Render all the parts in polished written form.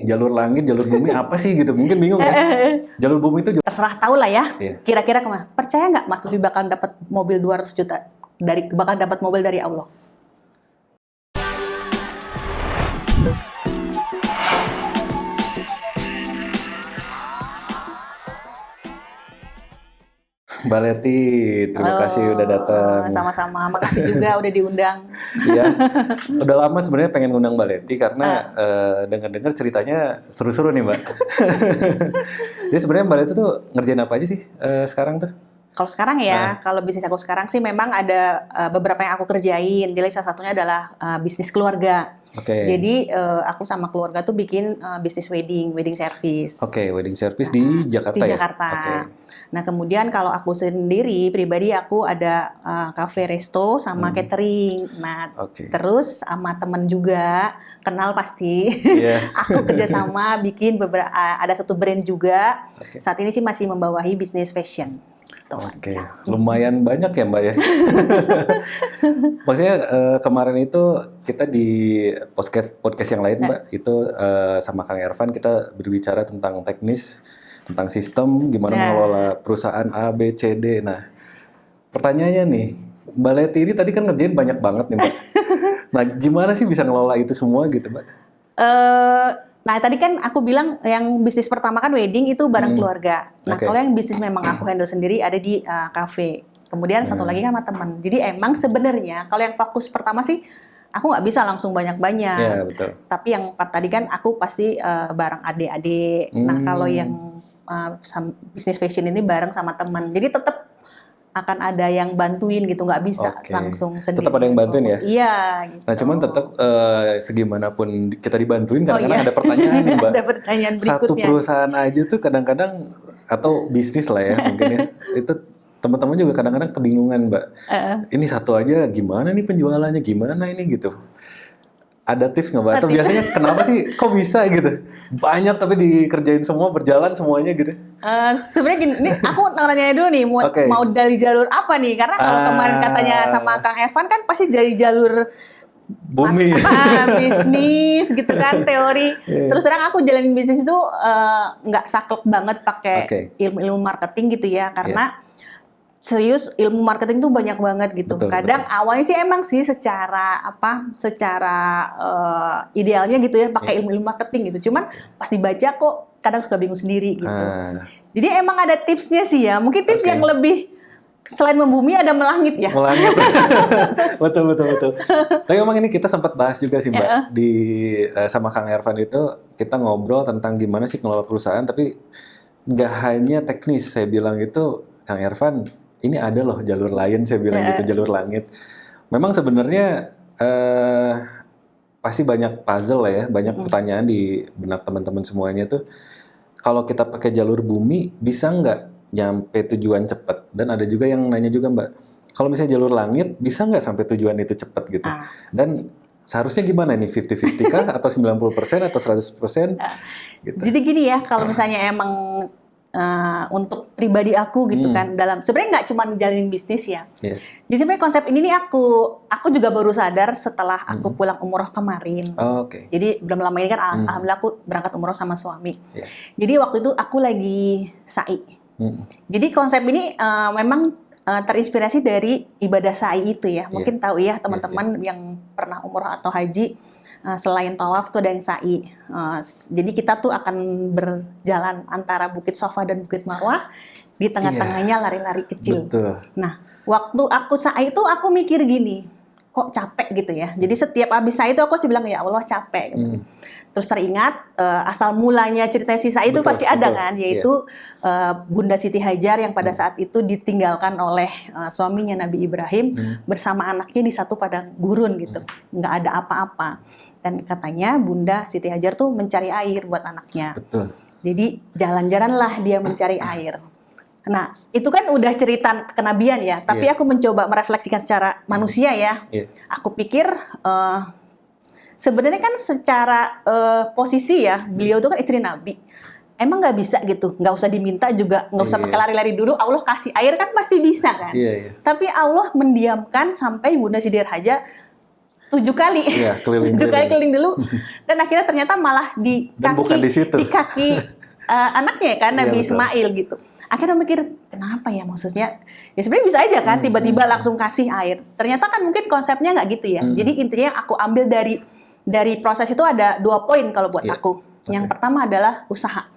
jalur langit, jalur bumi apa sih gitu? Mungkin bingung ya. Jalur bumi itu Terserah tahu lah ya. Iya. Kira-kira kemana? Percaya nggak Mas Luffy bakal dapat mobil 200 juta bakal dapat mobil dari Allah? Mbak Leti, terima kasih udah datang. Sama-sama, makasih juga udah diundang. Iya, udah lama sebenarnya pengen ngundang Mbak Leti karena dengar-dengar ceritanya seru-seru nih Mbak. Jadi sebenarnya Mbak Leti tuh ngerjain apa aja sih sekarang tuh? Kalau sekarang ya, kalau bisnis aku sekarang sih memang ada beberapa yang aku kerjain. Jadi salah satunya adalah bisnis keluarga. Oke. Jadi aku sama keluarga tuh bikin bisnis wedding service. Oke, wedding service di Jakarta Di ya? Jakarta. Oke. Nah kemudian kalau aku sendiri pribadi aku ada cafe resto sama catering. Nah Oke. terus sama temen juga kenal pasti. Iya. Aku kerjasama bikin ada satu brand juga. Oke. Saat ini sih masih membawahi bisnis fashion. Tuh Oke, aja. lumayan banyak ya Mbak ya. Maksudnya kemarin itu kita di podcast yang lain Mbak, itu sama Kang Ervan kita berbicara tentang teknis, tentang sistem, gimana mengelola perusahaan A, B, C, D. Nah, pertanyaannya nih, Mbak Leti ini tadi kan ngerjain banyak banget nih Mbak. Nah, gimana sih bisa ngelola itu semua gitu Mbak? Nah tadi kan aku bilang yang bisnis pertama kan wedding itu bareng keluarga. Nah kalau yang bisnis memang aku handle sendiri ada di cafe. Kemudian satu lagi kan sama teman. Jadi emang sebenarnya kalau yang fokus pertama sih aku nggak bisa langsung banyak-banyak. Iya, betul. Tapi yang tadi kan aku pasti bareng adik-adik. Nah kalau yang bisnis fashion ini bareng sama teman. Jadi tetap akan ada yang bantuin gitu, nggak bisa langsung sendiri. Tetap ada yang bantuin ya? Iya. Gitu. Nah cuman tetap segimanapun kita dibantuin kadang-kadang ada pertanyaan nih Mbak. Ada pertanyaan berikutnya. Satu perusahaan aja tuh kadang-kadang atau bisnis lah ya mungkin ya itu teman-teman juga kadang-kadang kebingungan Mbak. Ini satu aja gimana nih penjualannya, gimana ini gitu. Ada tips nggak Mbak? Atau biasanya kenapa sih kok bisa gitu? Banyak tapi dikerjain semua, berjalan semuanya gitu. Sebenarnya gini, ini aku nanya dulu nih, mau dari jalur apa nih? Karena kalau kemarin katanya sama Kang Evan kan pasti dari jalur bumi. Bisnis gitu kan, teori. Terus sekarang aku jalanin bisnis itu nggak saklek banget pakai ilmu marketing gitu ya, karena serius ilmu marketing tuh banyak banget gitu. Kadang awalnya sih emang sih secara idealnya gitu ya pakai ilmu marketing gitu. Cuman pas dibaca kok kadang suka bingung sendiri gitu. Jadi emang ada tipsnya sih ya. Mungkin tips yang lebih selain membumi ada melangit ya. Melangit. betul. Tapi emang ini kita sempat bahas juga sih Mbak di sama Kang Ervan itu kita ngobrol tentang gimana sih ngelola perusahaan, tapi nggak hanya teknis. Saya bilang itu Kang Ervan ini ada loh jalur lain, saya bilang gitu, jalur langit. Memang sebenarnya pasti banyak puzzle lah ya, banyak pertanyaan di benak teman-teman semuanya tuh. Kalau kita pakai jalur bumi, bisa nggak nyampe tujuan cepat? Dan ada juga yang nanya juga Mbak, kalau misalnya jalur langit, bisa nggak sampai tujuan itu cepat gitu? Dan seharusnya gimana nih, 50-50 kah? Atau 90% atau 100%? Gitu. Jadi gini ya, kalau misalnya emang untuk pribadi aku gitu kan dalam sebenarnya nggak cuma jalanin bisnis ya. Jadi sebenarnya konsep ini nih aku juga baru sadar setelah aku pulang umroh kemarin. Jadi belum lama ini kan alhamdulillah aku berangkat umroh sama suami. Jadi waktu itu aku lagi sa'i. Jadi konsep ini memang terinspirasi dari ibadah sa'i itu ya. Mungkin tahu ya teman-teman yang pernah umroh atau haji. Selain tawaf tuh ada yang sa'i. Jadi kita tuh akan berjalan antara Bukit Sofa dan Bukit Marwah. Di tengah-tengahnya lari-lari kecil. Betul. Nah, waktu aku sa'i itu aku mikir gini, kok capek gitu ya. Jadi setiap habis sa'i itu aku bilang ya Allah capek. Gitu. Terus teringat asal mulanya cerita si sa'i itu pasti ada kan, yaitu Bunda Siti Hajar yang pada saat itu ditinggalkan oleh suaminya Nabi Ibrahim bersama anaknya di satu padang gurun gitu, nggak ada apa-apa. Dan katanya Bunda Siti Hajar tuh mencari air buat anaknya. Betul. Jadi jalan-jalanlah dia mencari air. Nah, itu kan udah cerita kenabian ya, tapi aku mencoba merefleksikan secara manusia ya. Aku pikir sebenarnya kan secara posisi ya, beliau itu kan istri Nabi. Emang nggak bisa gitu, nggak usah diminta juga, nggak usah pakai lari-lari dulu, Allah kasih air kan pasti bisa kan. Tapi Allah mendiamkan sampai Bunda Siti Hajar 7 kali. Iya, keliling. 7 kali keliling dulu. Dan akhirnya ternyata malah di Dan bukan di situ. kaki anaknya kan, Nabi Iya, betul. Ismail gitu. Akhirnya mikir, kenapa ya maksudnya? Ya sebenarnya bisa aja kan tiba-tiba langsung kasih air. Ternyata kan mungkin konsepnya nggak gitu ya. Jadi intinya yang aku ambil dari proses itu ada 2 poin kalau buat Iya. aku. Yang pertama adalah usaha.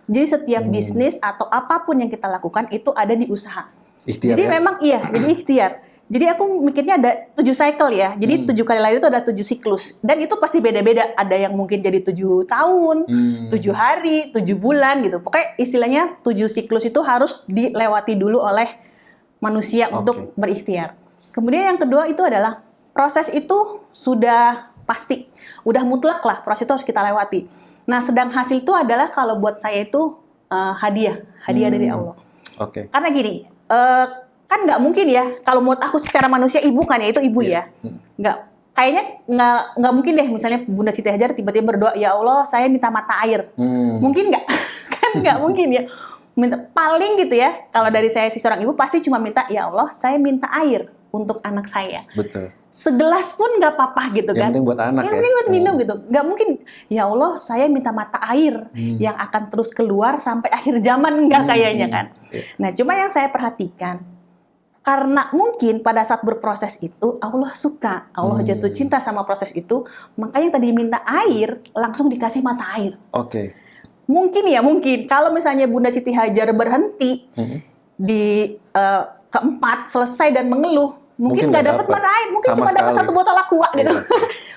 Jadi setiap bisnis atau apapun yang kita lakukan itu ada di usaha. Ikhtiar Jadi ya? memang iya, jadi ikhtiar. Jadi aku mikirnya ada 7 cycle ya. Jadi 7 kali lahir itu ada 7 siklus. Dan itu pasti beda-beda. Ada yang mungkin jadi 7 tahun, 7 hari, 7 bulan gitu. Pokoknya istilahnya 7 siklus itu harus dilewati dulu oleh manusia untuk berikhtiar. Kemudian yang kedua itu adalah proses itu sudah pasti. Udah mutlak lah, proses itu harus kita lewati. Nah, sedang hasil itu adalah kalau buat saya itu hadiah dari Allah. Oke. Karena gini, kan nggak mungkin ya, kalau menurut aku secara manusia ibu kan ya, itu ibu ya. Kayaknya nggak mungkin deh misalnya Bunda Siti Hajar tiba-tiba berdoa, ya Allah saya minta mata air. Mungkin nggak? Kan nggak mungkin ya. Paling gitu ya, kalau dari saya si seorang ibu pasti cuma minta, ya Allah saya minta air untuk anak saya. Betul. Segelas pun nggak apa-apa gitu kan. Yang penting buat anak yang penting buat minum gitu. Nggak mungkin, ya Allah saya minta mata air yang akan terus keluar sampai akhir zaman, nggak kayaknya kan. Nah cuma yang saya perhatikan, karena mungkin pada saat berproses itu Allah suka, Allah jatuh cinta sama proses itu, makanya tadi minta air langsung dikasih mata air. Oke. Mungkin kalau misalnya Bunda Siti Hajar berhenti di keempat selesai dan mengeluh, mungkin nggak dapat mata air, mungkin cuma dapat 1 botol aqua gitu.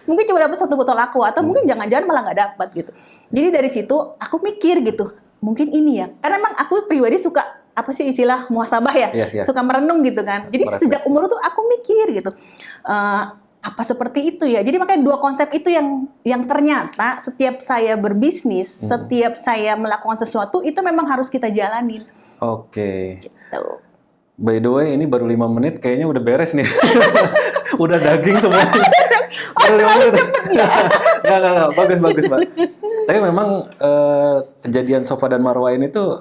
Mungkin cuma dapat 1 botol aqua atau mungkin jangan-jangan malah nggak dapat gitu. Jadi dari situ aku mikir gitu, mungkin ini ya. Karena emang aku pribadi suka apa sih istilah muhasabah ya, suka merenung gitu kan. Jadi sejak umur itu aku mikir gitu, apa seperti itu ya. Jadi makanya 2 konsep itu yang ternyata setiap saya berbisnis, setiap saya melakukan sesuatu itu memang harus kita jalanin. Oke. Gitu. By the way, ini baru 5 menit, kayaknya udah beres nih. Udah daging semuanya. Terlalu cepet ya? Nggak. Bagus, Pak. Tapi memang kejadian Sofa dan Marwah ini tuh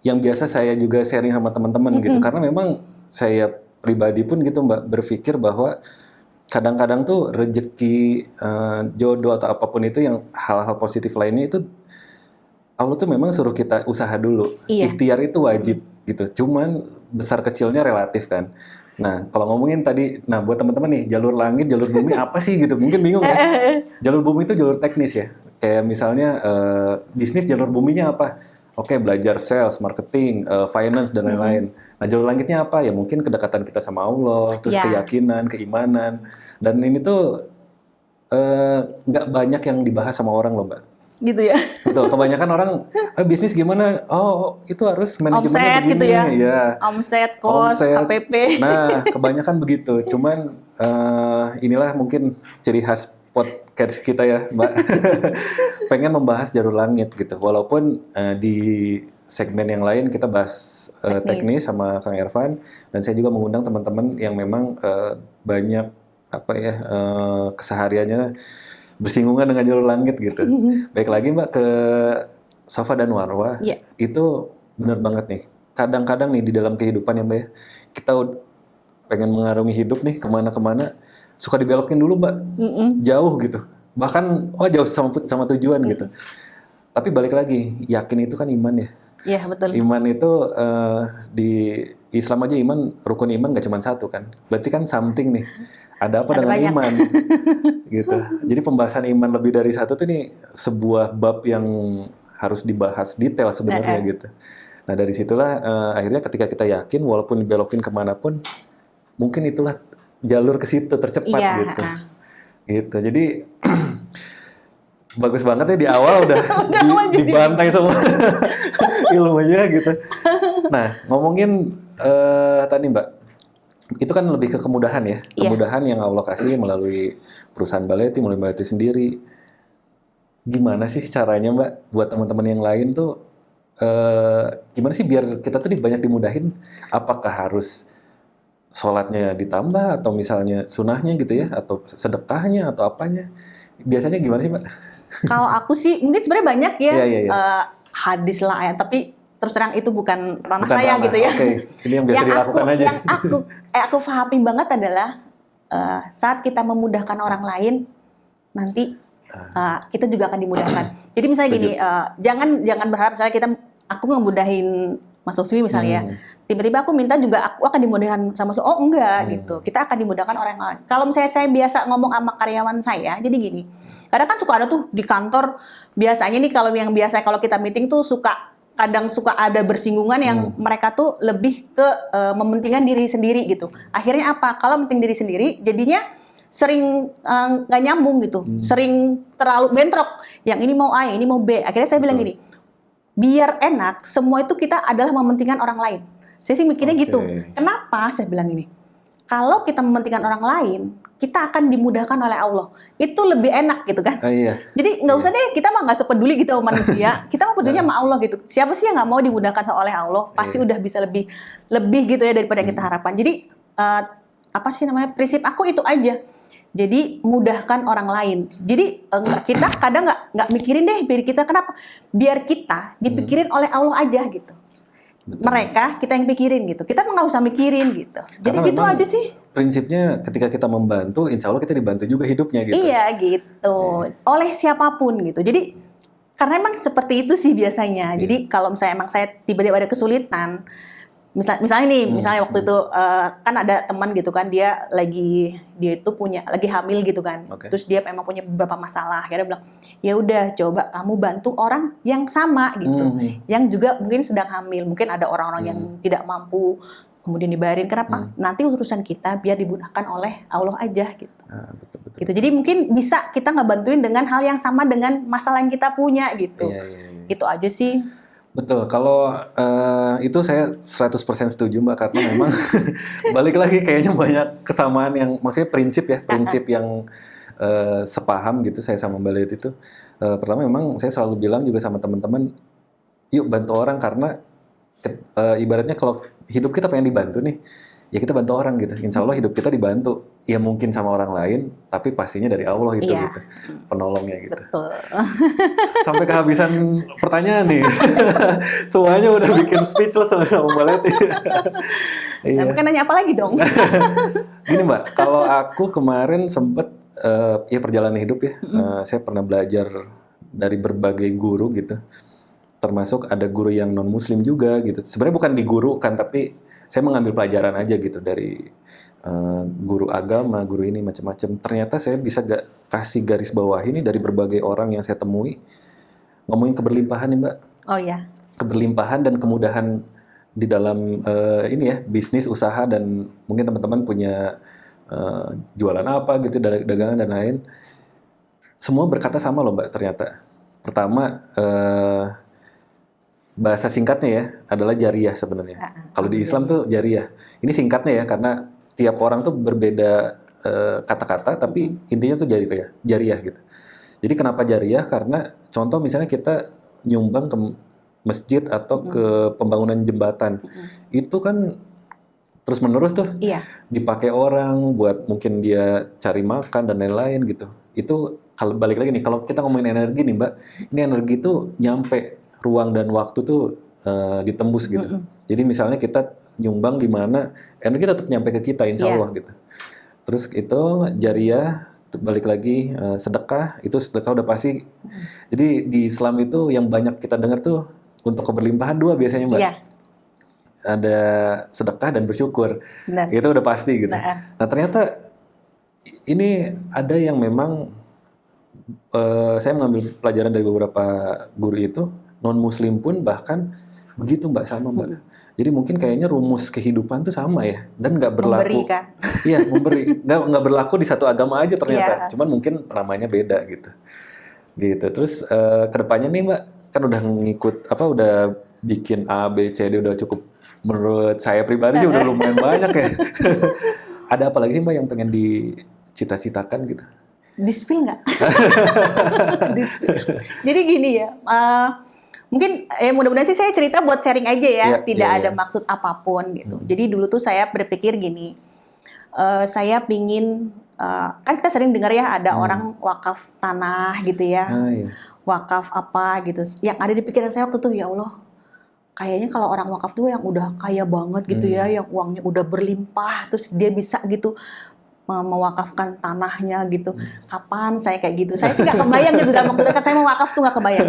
yang biasa saya juga sharing sama teman-teman gitu. Karena memang saya pribadi pun gitu Mbak, berpikir bahwa kadang-kadang tuh rezeki, jodoh atau apapun itu yang hal-hal positif lainnya itu Allah tuh memang suruh kita usaha dulu. Ikhtiar itu wajib gitu. Cuman besar kecilnya relatif kan. Nah, kalau ngomongin tadi, nah buat teman-teman nih, jalur langit, jalur bumi apa sih gitu? Mungkin bingung ya. Jalur bumi itu jalur teknis ya. Kayak misalnya bisnis jalur buminya apa? Oke, belajar sales, marketing, finance dan lain-lain. Nah, jalur langitnya apa? Ya mungkin kedekatan kita sama Allah, terus keyakinan, keimanan. Dan ini tuh nggak banyak yang dibahas sama orang loh, Mbak. Gitu ya. Betul, kebanyakan orang bisnis gimana? Oh, itu harus manajemennya omset begini. Gitu ya. Ya. Omset, cost, HPP. Nah, kebanyakan begitu. Cuman inilah mungkin ciri khas podcast kita ya, Mbak. Pengen membahas jalur langit gitu. Walaupun di segmen yang lain kita bahas teknis sama Kang Ervan, dan saya juga mengundang teman-teman yang memang banyak kesehariannya bersinggungan dengan jalur langit gitu. Baik lagi Mbak ke Sofa dan Marwah, itu benar banget nih. Kadang-kadang nih di dalam kehidupan ya Mbak ya, kita pengen mengarungi hidup nih kemana-kemana, suka dibelokin dulu Mbak, jauh gitu. Bahkan jauh sama tujuan gitu. Tapi balik lagi, yakin itu kan iman ya. Iya betul. Iman itu di Islam aja iman, rukun iman nggak cuma 1 kan. Berarti kan something nih. Ada apa dengan banyak. iman? Gitu. Jadi pembahasan iman lebih dari 1 tuh nih sebuah bab yang harus dibahas detail sebenarnya gitu. Nah dari situlah akhirnya ketika kita yakin, walaupun dibelokin kemanapun, mungkin itulah jalur ke situ tercepat gitu. Gitu. Jadi bagus banget ya di awal udah dibantai semua ilmunya gitu. Nah ngomongin tadi Mbak, itu kan lebih ke kemudahan ya, kemudahan yang Allah kasih melalui perusahaan Baleti, melalui Baleti sendiri. Gimana sih caranya Mbak buat teman-teman yang lain tuh gimana sih biar kita tuh banyak dimudahin? Apakah harus sholatnya ditambah atau misalnya sunahnya gitu ya, atau sedekahnya atau apanya? Biasanya gimana sih Mbak? Kalau aku sih mungkin sebenarnya banyak ya hadis lah ya, tapi terus terang itu bukan ranah saya gitu ya. Oke, ini yang biasa dilakukan aja. Yang aku pahami banget adalah saat kita memudahkan orang lain, nanti kita juga akan dimudahkan. Jadi misalnya gini, jangan berharap misalnya aku ngemudahin Mas Lutfi misalnya, tiba-tiba aku minta juga aku akan dimudahkan sama enggak gitu. Kita akan dimudahkan orang lain. Kalau misalnya saya biasa ngomong sama karyawan saya, jadi gini. Kadang kan suka ada tuh di kantor, biasanya nih kalau kita meeting tuh kadang suka ada bersinggungan yang mereka tuh lebih ke mementingkan diri sendiri gitu. Akhirnya apa? Kalau mementing diri sendiri, jadinya sering nggak nyambung gitu, sering terlalu bentrok. Yang ini mau A, yang ini mau B. Akhirnya saya bilang gini, biar enak, semua itu kita adalah mementingkan orang lain. Saya sih mikirnya gitu. Kenapa saya bilang ini? Kalau kita mementingkan orang lain, kita akan dimudahkan oleh Allah. Itu lebih enak gitu kan. Iya. Jadi nggak usah deh, kita mah nggak sepeduli gitu sama manusia. Kita mah pedulinya sama Allah gitu. Siapa sih yang nggak mau dimudahkan oleh Allah? Pasti udah bisa lebih gitu ya daripada yang kita harapkan. Jadi prinsip aku itu aja. Jadi mudahkan orang lain. Jadi kita kadang nggak mikirin deh diri kita, kenapa? Biar kita dipikirin oleh Allah aja gitu. Betul. Mereka kita yang pikirin gitu. Kita nggak usah mikirin gitu. Jadi gitu aja sih. Prinsipnya ketika kita membantu, insya Allah kita dibantu juga hidupnya gitu. Iya gitu. Oleh siapapun gitu. Jadi karena emang seperti itu sih biasanya. Jadi kalau misalnya emang saya tiba-tiba ada kesulitan. Misalnya waktu itu kan ada teman gitu kan, dia lagi hamil gitu kan, terus dia emang punya beberapa masalah, akhirnya bilang ya udah coba kamu bantu orang yang sama gitu, yang juga mungkin sedang hamil, mungkin ada orang-orang yang tidak mampu, kemudian dibayarin, kenapa? Nanti urusan kita biar dimudahkan oleh Allah aja gitu. Betul. Gitu. Jadi mungkin bisa kita ngebantuin dengan hal yang sama dengan masalah yang kita punya gitu. Gitu aja sih. Betul, kalau itu saya 100% setuju Mbak, karena memang balik lagi kayaknya banyak kesamaan yang, maksudnya prinsip yang sepaham gitu saya sama Mbak Leti itu. Pertama memang saya selalu bilang juga sama teman-teman, yuk bantu orang, karena ibaratnya kalau hidup kita pengen dibantu nih, ya kita bantu orang gitu. Insya Allah hidup kita dibantu. Ya mungkin sama orang lain, tapi pastinya dari Allah itu gitu. Penolongnya gitu. Betul. Sampai kehabisan pertanyaan nih. Semuanya udah bikin speechless sama Mbak Leti. Iya. Kan nanya apa lagi dong? Gini Mbak, kalau aku kemarin sempet ya perjalanan hidup ya. Saya pernah belajar dari berbagai guru gitu. Termasuk ada guru yang non-muslim juga gitu. Sebenarnya bukan digurukan, tapi saya mengambil pelajaran aja gitu dari guru agama, guru ini macam-macam. Ternyata saya bisa kasih garis bawah ini dari berbagai orang yang saya temui. Ngomongin keberlimpahan nih Mbak. Oh ya. Keberlimpahan dan kemudahan di dalam ini ya, bisnis, usaha, dan mungkin teman-teman punya jualan apa gitu, dagangan dan lain. Semua berkata sama loh Mbak ternyata. Pertama, bahasa singkatnya ya adalah jariyah sebenarnya. Kalau di Islam tuh jariyah. Ini singkatnya ya, karena tiap orang tuh berbeda kata-kata, tapi intinya tuh jariyah gitu. Jadi kenapa jariyah? Karena contoh misalnya kita nyumbang ke masjid atau ke pembangunan jembatan, itu kan terus menerus tuh dipakai orang buat mungkin dia cari makan dan lain-lain gitu. Itu kalau balik lagi nih, kalau kita ngomongin energi nih Mbak, ini energi tuh nyampe ruang dan waktu tuh ditembus gitu. Jadi misalnya kita nyumbang di mana, energi tetap nyampe ke kita insya Allah gitu. Terus itu jariyah, balik lagi sedekah, itu sedekah udah pasti. Jadi di Islam itu yang banyak kita dengar tuh untuk keberlimpahan dua biasanya Mbak. Ada sedekah dan bersyukur. Benar. Itu udah pasti gitu. Nah ternyata ini ada yang memang saya mengambil pelajaran dari beberapa guru itu, non-muslim pun bahkan begitu Mbak, sama Mbak. Jadi mungkin kayaknya rumus kehidupan tuh sama ya, dan nggak berlaku. Memberi kan? Iya, memberi. Nggak berlaku di satu agama aja ternyata. Cuman mungkin namanya beda gitu. Gitu. Terus kedepannya nih Mbak, kan udah ngikut udah bikin A, B, C, D udah cukup. Menurut saya pribadi sih udah lumayan banyak ya. Ada apa lagi sih Mbak yang pengen dicita-citakan gitu? Di-spill nggak? Jadi gini ya. Mungkin mudah-mudahan sih saya cerita buat sharing aja ya, tidak ada maksud apapun gitu. Jadi dulu tuh saya berpikir gini, saya pingin, kan kita sering dengar ya ada orang wakaf tanah gitu ya, wakaf apa gitu. Yang ada di pikiran saya waktu itu, ya Allah, kayaknya kalau orang wakaf tuh yang udah kaya banget gitu ya, yang uangnya udah berlimpah, terus dia bisa gitu mewakafkan tanahnya gitu. Kapan saya kayak gitu? Saya sih nggak kebayang gitu dalam waktu dekat saya mau wakaf tuh nggak kebayang.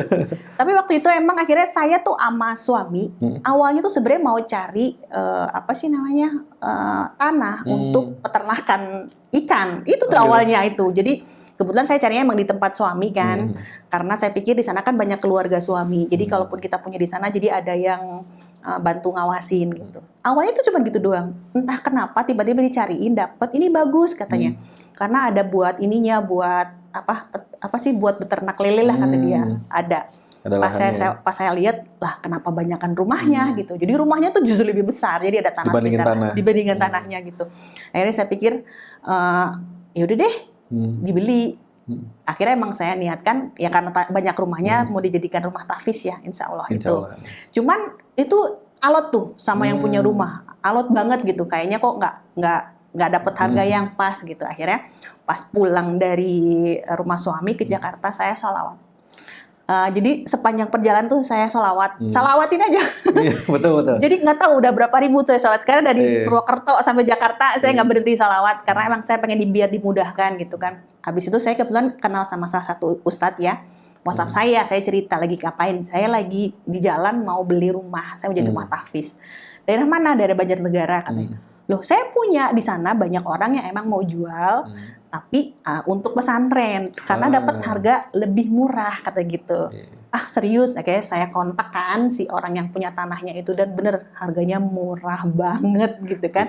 Tapi waktu itu emang akhirnya saya tuh sama suami awalnya tuh sebenarnya mau cari tanah untuk peternakan ikan. Itu tuh awalnya itu. Jadi kebetulan saya carinya emang di tempat suami kan, karena saya pikir di sana kan banyak keluarga suami. Jadi kalaupun kita punya di sana, jadi ada yang bantu ngawasin gitu. Awalnya itu cuma gitu doang. Entah kenapa tiba-tiba dicariin dapet ini bagus katanya. Karena ada buat ininya buat buat beternak lele lah kata dia. Ada. Pas saya lihat lah kenapa banyakan rumahnya gitu. Jadi rumahnya tuh justru lebih besar. Jadi ada tanah dibandingkan tanahnya gitu. Akhirnya saya pikir ya udah deh dibeli. Akhirnya emang saya niatkan ya karena banyak rumahnya mau dijadikan rumah tahfiz ya, insya Allah itu. Cuman itu alot tuh sama yang punya rumah, alot banget gitu. Kayaknya kok nggak dapet harga yang pas gitu. Akhirnya pas pulang dari rumah suami ke Jakarta saya sholawat. Jadi sepanjang perjalanan tuh saya salawatin aja. Iya, betul. Jadi nggak tahu udah berapa ribu saya sholat. Sekarang dari Purwokerto sampai Jakarta saya nggak berhenti salawat karena emang saya pengen biar dimudahkan gitu kan. Habis itu saya kebetulan kenal sama salah satu ustadz ya. WhatsApp saya cerita lagi ngapain. Saya lagi di jalan mau beli rumah, saya mau jadi rumah tahfiz. Daerah mana? Daerah Banjarnegara katanya. Loh, saya punya di sana banyak orang yang emang mau jual, tapi untuk pesantren karena dapat harga lebih murah kata gitu. Serius, akhirnya saya kontak kan si orang yang punya tanahnya itu dan bener harganya murah banget gitu kan.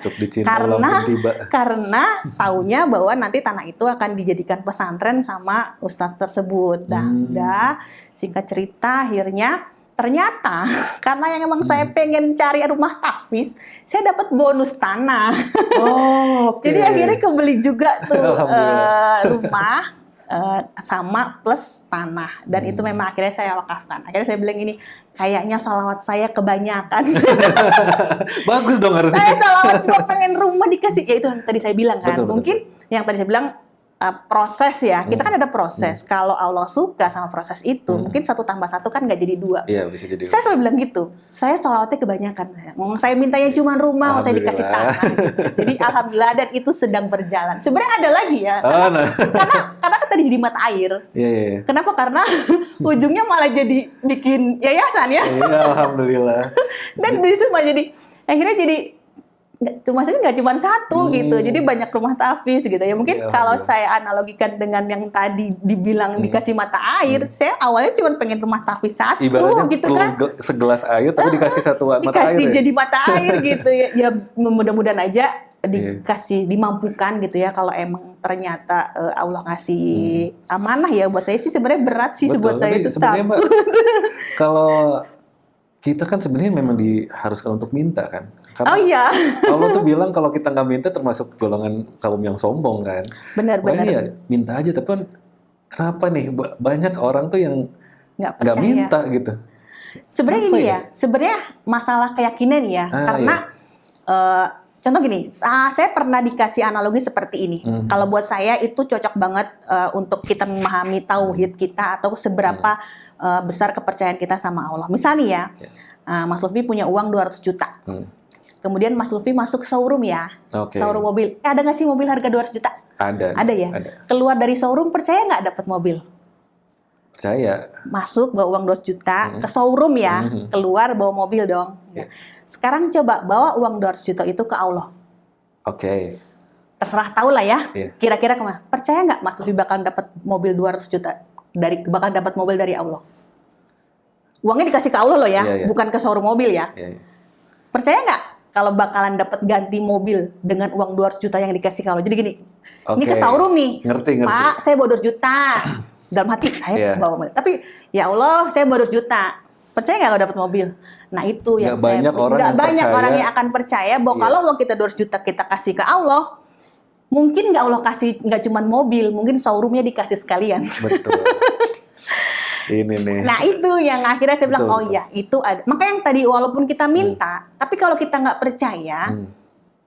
Karena taunya bahwa nanti tanah itu akan dijadikan pesantren sama ustadz tersebut. Udah singkat cerita akhirnya ternyata karena yang emang saya pengen cari rumah tahfiz, saya dapat bonus tanah. Jadi akhirnya kebeli juga tuh rumah sama plus tanah. Dan itu memang akhirnya saya wakafkan. Akhirnya saya bilang ini, kayaknya sholawat saya kebanyakan. Bagus dong harusnya. Saya sholawat cuma pengen rumah dikasih. Ya itu yang tadi saya bilang kan. Betul. Mungkin yang tadi saya bilang proses ya, kita kan ada proses. Kalau Allah suka sama proses itu, mungkin 1 tambah 1 kan nggak jadi 2. Iya, bisa jadi. Saya selalu bilang gitu. Saya sholawatnya kebanyakan. Saya mintanya cuma rumah, saya dikasih tanah. Jadi alhamdulillah dan itu sedang berjalan. Sebenarnya ada lagi ya. Karena kan tadi jadi mata air. Iya. Kenapa? Karena ujungnya malah jadi bikin yayasan ya. Iya, alhamdulillah. Dan dari situ malah jadi akhirnya jadi nggak cuma 1 gitu, jadi banyak rumah tahfiz gitu ya. Mungkin kalau saya analogikan dengan yang tadi dibilang dikasih mata air, saya awalnya cuma pengen rumah tahfiz 1 gitu kan. Segelas air tapi dikasih 1 mata air. Dikasih jadi mata air gitu ya. Ya mudah-mudahan aja dikasih dimampukan gitu ya kalau emang ternyata Allah ngasih amanah ya. Buat saya sih sebenarnya berat sih buat saya itu takut. Kalau kita kan sebenarnya memang diharuskan untuk minta kan. Karena Allah tuh bilang kalau kita nggak minta termasuk golongan kaum yang sombong kan. Benar. Ya minta aja, tapi kan kenapa nih banyak orang tuh yang nggak minta gitu. Sebenarnya ini ya, sebenarnya masalah keyakinan ya. Karena contoh gini, saya pernah dikasih analogi seperti ini. Kalau buat saya itu cocok banget untuk kita memahami tauhid kita atau seberapa besar kepercayaan kita sama Allah. Misalnya ya, Mas Lutfi punya uang 200 juta. Kemudian Mas Lutfi masuk showroom ya, showroom mobil. Ada nggak sih mobil harga 200 juta? Ada ya? Ada. Keluar dari showroom, percaya nggak dapat mobil? Percaya. Masuk bawa uang 200 juta ke showroom ya, keluar bawa mobil dong. Sekarang coba bawa uang 200 juta itu ke Allah. Terserah tahu lah ya, kira-kira kemana? Percaya nggak Mas Lutfi bakal dapat mobil 200 juta? Bakal dapat mobil dari Allah? Uangnya dikasih ke Allah loh ya, bukan ke showroom mobil ya. Percaya nggak kalau bakalan dapat ganti mobil dengan uang 200 juta yang dikasih ke Allah? Jadi gini, ini ke showroom nih, ngerti. Pak, saya bawa 200 juta. Dalam hati saya bawa mobil. Tapi ya Allah, saya bawa 200 juta. Percaya nggak kalau dapat mobil? Nah itu yang nggak banyak orang yang akan percaya bahwa kalau uang kita 200 juta kita kasih ke Allah, mungkin nggak Allah kasih nggak cuma mobil, mungkin showroomnya dikasih sekalian. Betul. Ini nih. Nah itu yang akhirnya saya bilang betul. Ya itu ada. Makanya yang tadi walaupun kita minta, tapi kalau kita nggak percaya,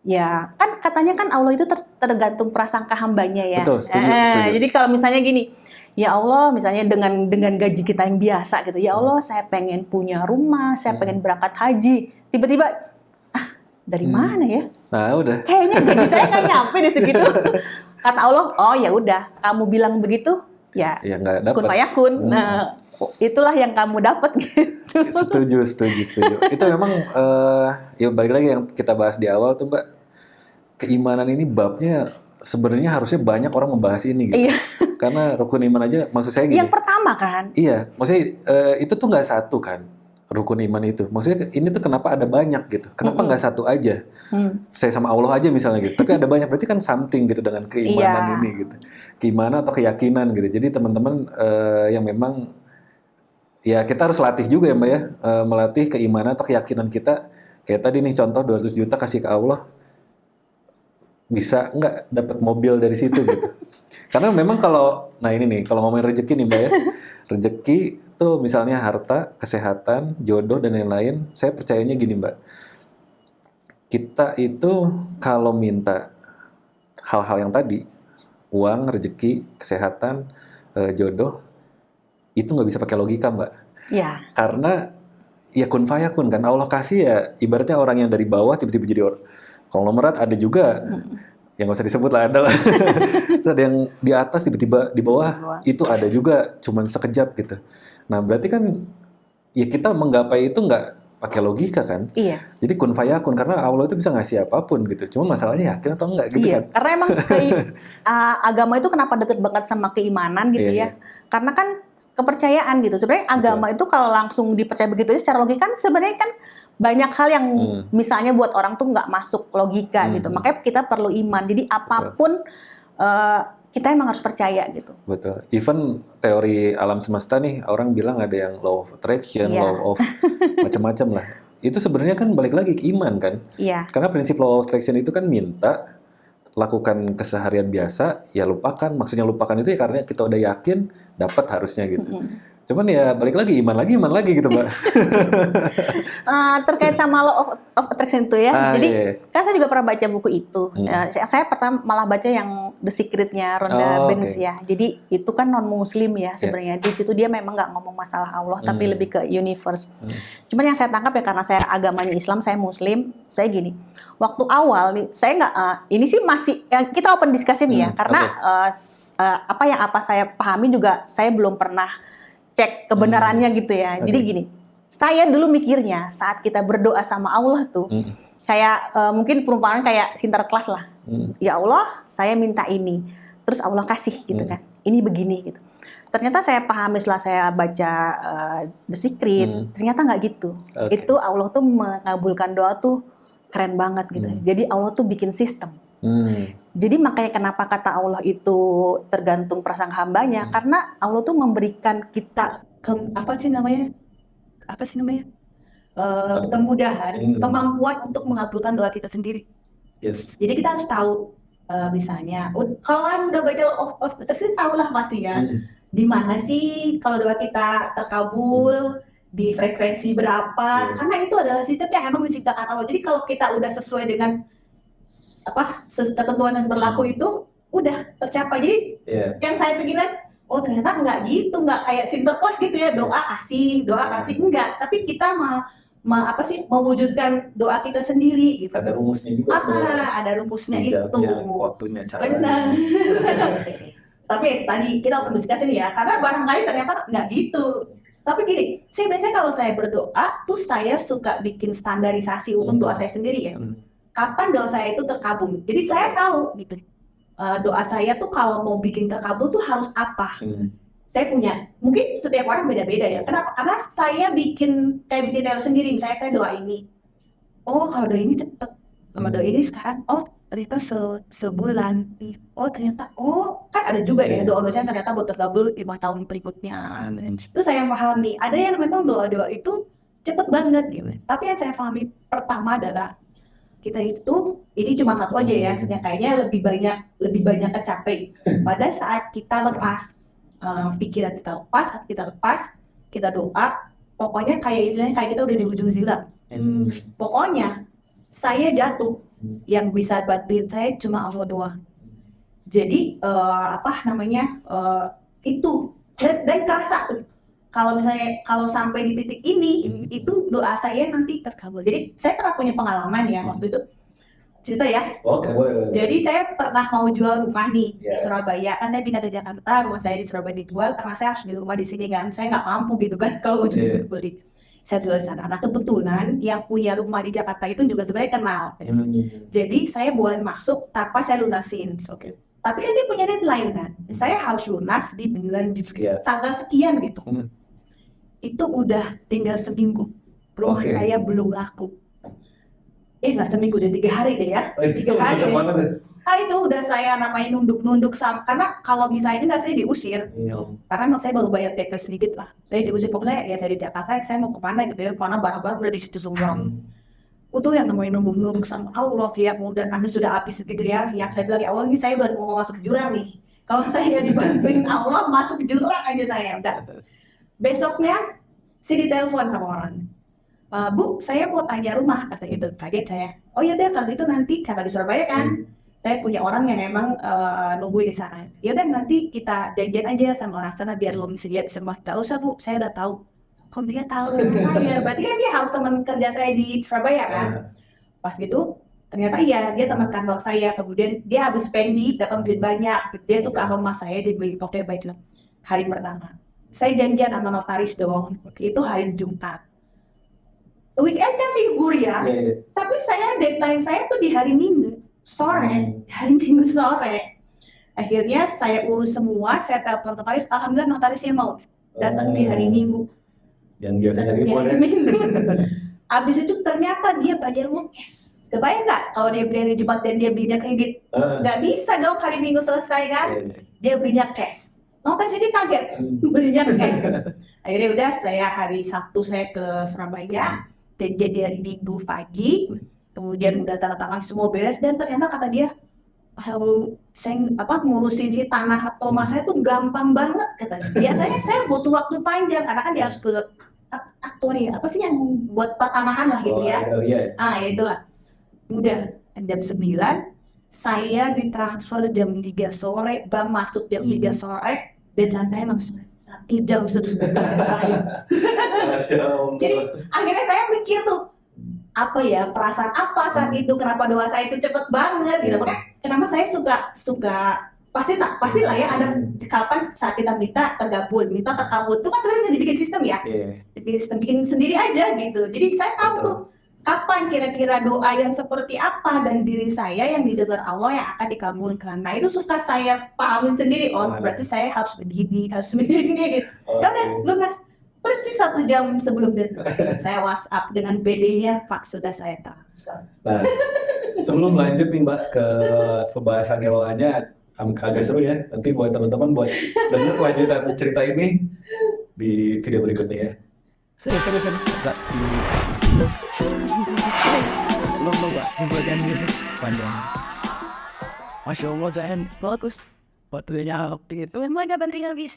ya kan katanya kan Allah itu tergantung prasangka hambanya ya. Betul. Setuju. Jadi kalau misalnya gini, ya Allah misalnya dengan gaji kita yang biasa gitu, ya Allah saya pengen punya rumah, saya pengen berangkat haji, tiba-tiba dari mana ya? Nah udah. Kayaknya gaji saya nggak nyampe di segitu. Kata Allah, oh ya udah, kamu bilang begitu, ya nggak dapat. kun fayakun. Nah, itulah yang kamu dapat gitu. Setuju. Itu memang ya balik lagi yang kita bahas di awal tuh Mbak. Keimanan ini babnya sebenarnya harusnya banyak orang membahas ini gitu. Iya. Karena rukun iman aja, maksud saya gini. Yang pertama kan? Iya, maksudnya itu tuh nggak satu kan. Rukun iman itu, maksudnya ini tuh kenapa ada banyak gitu, kenapa nggak satu aja, saya sama Allah aja misalnya gitu, tapi ada banyak, berarti kan something gitu dengan keimanan ini gitu, keimanan atau keyakinan gitu. Jadi teman-teman yang memang ya kita harus latih juga ya Mbak ya, melatih keimanan atau keyakinan kita, kayak tadi nih contoh 200 juta kasih ke Allah, bisa nggak dapat mobil dari situ gitu. Karena memang kalau, nah ini nih, kalau ngomongin rezeki nih Mbak ya, rezeki tuh misalnya harta, kesehatan, jodoh, dan lain-lain, saya percayanya gini Mbak, kita itu kalau minta hal-hal yang tadi, uang, rezeki, kesehatan, jodoh, itu nggak bisa pakai logika Mbak. Iya. Karena ya kun fayakun kan, Allah kasih ya, ibaratnya orang yang dari bawah tiba-tiba jadi konglomerat, ada juga yang nggak usah disebut lah, ada lah. Terus ada yang di atas tiba-tiba di bawah, itu ada juga, cuman sekejap gitu. Nah berarti kan ya kita menggapai itu nggak pakai logika kan? Iya. Jadi kun fayakun, karena Allah itu bisa ngasih apapun gitu. Cuma masalahnya yakin atau enggak gitu kan? Karena emang agama itu kenapa deket banget sama keimanan gitu ya? Karena kan kepercayaan gitu. Sebenarnya agama itu kalau langsung dipercaya begitu aja secara logika kan sebenarnya kan banyak hal yang misalnya buat orang tuh nggak masuk logika gitu. Makanya kita perlu iman. Jadi apapun kita emang harus percaya gitu. Betul. Even teori alam semesta nih, orang bilang ada yang law of attraction, law of macam-macam lah. Itu sebenarnya kan balik lagi ke iman kan? Iya. Karena prinsip law of attraction itu kan minta, lakukan keseharian biasa, ya lupakan. Maksudnya lupakan itu ya karena kita udah yakin dapat harusnya gitu. Cuman ya balik lagi iman lagi gitu Mbak. Terkait sama law of attraction itu ya. Jadi kan saya juga pernah baca buku itu. Saya pertama malah baca yang The Secret-nya Rhonda Byrne ya. Jadi itu kan non muslim ya sebenarnya. Di situ dia memang nggak ngomong masalah Allah tapi lebih ke universe. Cuman yang saya tangkap ya karena saya agamanya Islam, saya muslim, saya gini. Waktu awal nih saya nggak ini sih masih kita open discussion ya karena apa saya pahami juga saya belum pernah cek kebenarannya gitu ya. Jadi gini, saya dulu mikirnya saat kita berdoa sama Allah tuh, kayak mungkin perumpamaan kayak sinterklas lah. Ya Allah, saya minta ini, terus Allah kasih gitu kan. Ini begini gitu. Ternyata saya pahami setelah saya baca The Secret, ternyata nggak gitu. Itu Allah tuh mengabulkan doa tuh keren banget gitu. Jadi Allah tuh bikin sistem. Jadi makanya kenapa kata Allah itu tergantung prasangka hambanya, karena Allah tuh memberikan kita kemudahan, kemampuan untuk mengabulkan doa kita sendiri. Jadi kita harus tahu, misalnya, kalau kan udah baca of terus tahu lah pasti ya, di mana sih kalau doa kita terkabul, di frekuensi berapa, karena itu adalah sistem yang emang diciptakan Allah. Jadi kalau kita udah sesuai dengan ketentuan yang berlaku itu udah tercapai. Jadi yang saya pikirkan, oh ternyata nggak gitu, nggak kayak sinterklas gitu ya, doa kasih enggak, tapi kita mewujudkan doa kita sendiri gitu. Ada rumusnya juga. Ada rumusnya itu. Waktunya, caranya. Benar. Tapi tadi kita open discussion ya, karena barangkali ternyata nggak gitu. Tapi gini, saya biasanya kalau saya berdoa tuh saya suka bikin standarisasi untuk doa saya sendiri ya. Kapan doa saya itu terkabul. Jadi saya tahu gitu. Doa saya tuh kalau mau bikin terkabul tuh harus apa. Saya punya, mungkin setiap orang beda-beda ya. Kenapa? Karena saya bikin teori sendiri. Misalnya saya doa ini. Oh kalau doa ini cepet. Sama doa ini sekarang, oh ternyata sebulan. Oh ternyata, kan ada juga ya doa saya ternyata buat terkabul 5 tahun berikutnya. Itu saya pahami. Ada yang memang doa-doa itu cepet banget gitu. Tapi yang saya pahami pertama adalah kita itu, ini cuma satu aja ya, yang kayaknya lebih banyak kecapai pada saat kita lepas pikiran kita lepas, kita doa, pokoknya kayak istilahnya kayak kita udah di ujung zila. Pokoknya saya jatuh, yang bisa bantuin saya cuma Allah doang. Jadi itu dan kerasa kalau misalnya kalau sampai di titik ini, itu doa saya nanti terkabul. Jadi saya pernah punya pengalaman ya waktu itu, cerita ya. Oke, boleh. Jadi saya pernah mau jual rumah nih di Yeah. Surabaya. Kan saya pindah ke Jakarta, rumah saya di Surabaya dijual karena saya harus di rumah di sini kan. Saya nggak mampu gitu kan kalau mau Yeah. beli. Saya jual di sana. Nah kebetulan yang punya rumah di Jakarta itu juga sebenarnya kenal. Jadi saya boleh masuk tanpa saya lunasin. Oke. Tapi kan dia punya deadline kan. Saya harus lunas di bulan Yeah. tanggal sekian gitu. Itu udah tinggal seminggu. Rumah Oke. saya belum laku. Nggak seminggu, udah 3 hari deh ya. 3 hari. Mana tuh? Itu udah saya namanya nunduk-nunduk sama. Karena kalau misalnya nggak saya diusir. Karena saya baru bayar TP sedikit lah. Saya diusir pokoknya ya saya di Jakarta. Saya mau kemana gitu ya. Karena barang-barang udah di situ semua. Itu yang namanya nunduk-nunduk sama Allah ya. Dan Anda sudah habis gitu ya. Yang saya bilang ya Allah ini saya udah mau masuk jurang nih. Kalau saya dibantuin Allah masuk jurang aja saya. Udah. Besoknya saya ditelepon sama orang. Bu, saya mau tanya rumah, kata gitu. Kaget saya. Oh ya udah, kalau itu nanti karena di Surabaya kan, saya punya orang yang emang nungguin di sana. Ya udah nanti kita janjian aja sama orang sana biar lo bisa lihat semua. Gak usah Bu, saya udah tahu. Kok dia tahu rumah saya? Berarti kan dia harus teman kerja saya di Surabaya kan? Pas gitu, ternyata iya dia teman kantor saya. Kemudian dia habis pending, dapat duit banyak. Dia suka rumah saya, dia beli pokoknya baik lah. Hari pertama, saya janjian sama notaris dong. Itu hari Jumat. Weekend kan libur ya, tapi deadline saya tuh di hari Minggu sore, Akhirnya saya urus semua, saya telepon notaris, alhamdulillah notarisnya mau datang di hari Minggu. Yang biasanya libur ya. Abis itu ternyata dia bayar cash. Kebayang nggak kalau dia beli hari Jumat dan dia belinya kredit? Nggak bisa dong hari Minggu selesai kan? Dia belinya cash. Notaris ini kaget belinya cash. Akhirnya udah saya hari Sabtu saya ke Surabaya. Jadi hari Minggu pagi, kemudian udah tanda tangan semua beres dan ternyata kata dia, saya ngurusin si tanah atau rumah saya tuh gampang banget katanya. Biasanya saya butuh waktu panjang karena kan dia harus ke aktori apa sih yang buat pertanahan lah gitu ya. Ya itulah. Udah jam 9 saya ditransfer jam 3 sore, bank masuk jam 3 sore, deadline saya masuk 1 jam seterusnya. Jadi akhirnya saya mikir tuh apa ya perasaan apa saat itu, kenapa doa saya itu cepet banget gitu. Makanya kenapa saya suka pastilah ya ada kapan saat kita minta terkabul itu kan sebenarnya udah dibikin sistem ya, bikin sendiri aja gitu. Jadi saya tahu tuh kapan kira-kira doa yang seperti apa dan diri saya yang didengar Allah yang akan dikabulkan. Nah itu suka saya pahamin sendiri. Berarti saya harus begini gitu. Udah lunas persis 1 jam sebelum deadline. Saya WhatsApp dengan PD-nya, Pak sudah saya transfer. Nah, sebelum lanjut nih Mbak ke pembahasan keuangannya agak seru ya. Nanti buat teman-teman buat dengar kelanjutan cerita ini di video berikutnya ya. Belum Pak, pembagian ini panjang. Masya Allah, bagus. Baterainya itu. Memang ada baterai habis.